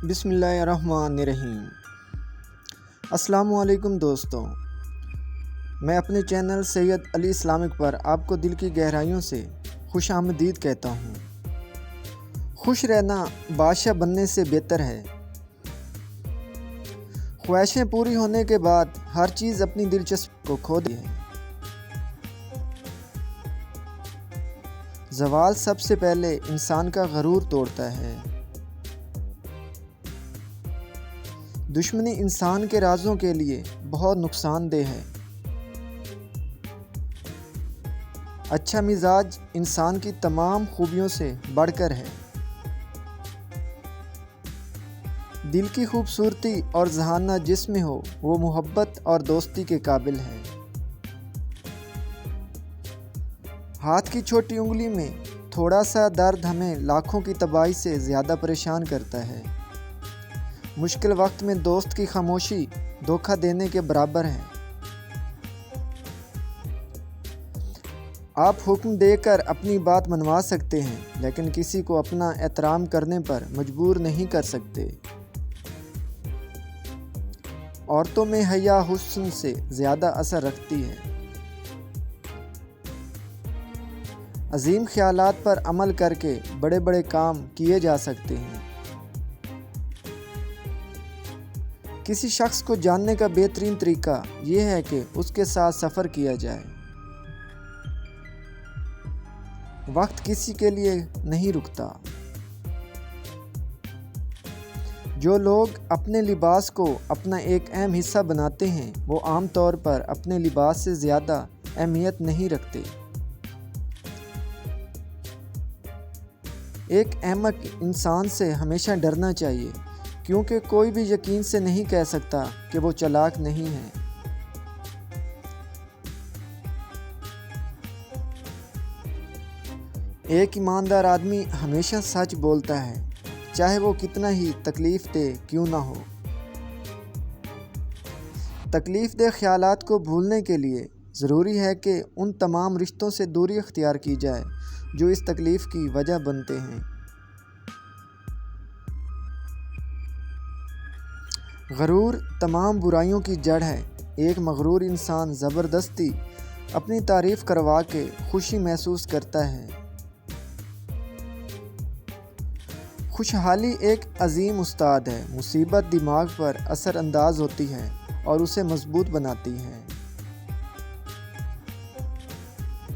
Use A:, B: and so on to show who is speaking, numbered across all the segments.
A: بسم اللہ الرحمن الرحیم۔ السلام علیکم دوستوں، میں اپنے چینل سید علی اسلامک پر آپ کو دل کی گہرائیوں سے خوش آمدید کہتا ہوں۔ خوش رہنا بادشاہ بننے سے بہتر ہے۔ خواہشیں پوری ہونے کے بعد ہر چیز اپنی دلچسپی کو کھو دیتی ہے۔ زوال سب سے پہلے انسان کا غرور توڑتا ہے۔ دشمنی انسان کے رازوں کے لیے بہت نقصان دہ ہے۔ اچھا مزاج انسان کی تمام خوبیوں سے بڑھ کر ہے۔ دل کی خوبصورتی اور ذہانت جس میں ہو وہ محبت اور دوستی کے قابل ہے۔ ہاتھ کی چھوٹی انگلی میں تھوڑا سا درد ہمیں لاکھوں کی تباہی سے زیادہ پریشان کرتا ہے۔ مشکل وقت میں دوست کی خاموشی دھوکہ دینے کے برابر ہے۔ آپ حکم دے کر اپنی بات منوا سکتے ہیں، لیکن کسی کو اپنا احترام کرنے پر مجبور نہیں کر سکتے۔ عورتوں میں حیا حسن سے زیادہ اثر رکھتی ہے۔ عظیم خیالات پر عمل کر کے بڑے بڑے کام کیے جا سکتے ہیں۔ کسی شخص کو جاننے کا بہترین طریقہ یہ ہے کہ اس کے ساتھ سفر کیا جائے۔ وقت کسی کے لیے نہیں رکتا۔ جو لوگ اپنے لباس کو اپنا ایک اہم حصہ بناتے ہیں وہ عام طور پر اپنے لباس سے زیادہ اہمیت نہیں رکھتے۔ ایک احمق انسان سے ہمیشہ ڈرنا چاہیے، کیونکہ کوئی بھی یقین سے نہیں کہہ سکتا کہ وہ چالاک نہیں ہے۔ ایک ایماندار آدمی ہمیشہ سچ بولتا ہے، چاہے وہ کتنا ہی تکلیف دہ کیوں نہ ہو۔ تکلیف دہ خیالات کو بھولنے کے لیے ضروری ہے کہ ان تمام رشتوں سے دوری اختیار کی جائے جو اس تکلیف کی وجہ بنتے ہیں۔ غرور تمام برائیوں کی جڑ ہے۔ ایک مغرور انسان زبردستی اپنی تعریف کروا کے خوشی محسوس کرتا ہے۔ خوشحالی ایک عظیم استاد ہے۔ مصیبت دماغ پر اثر انداز ہوتی ہے اور اسے مضبوط بناتی ہے۔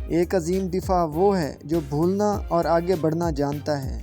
A: ایک عظیم دفاع وہ ہے جو بھولنا اور آگے بڑھنا جانتا ہے۔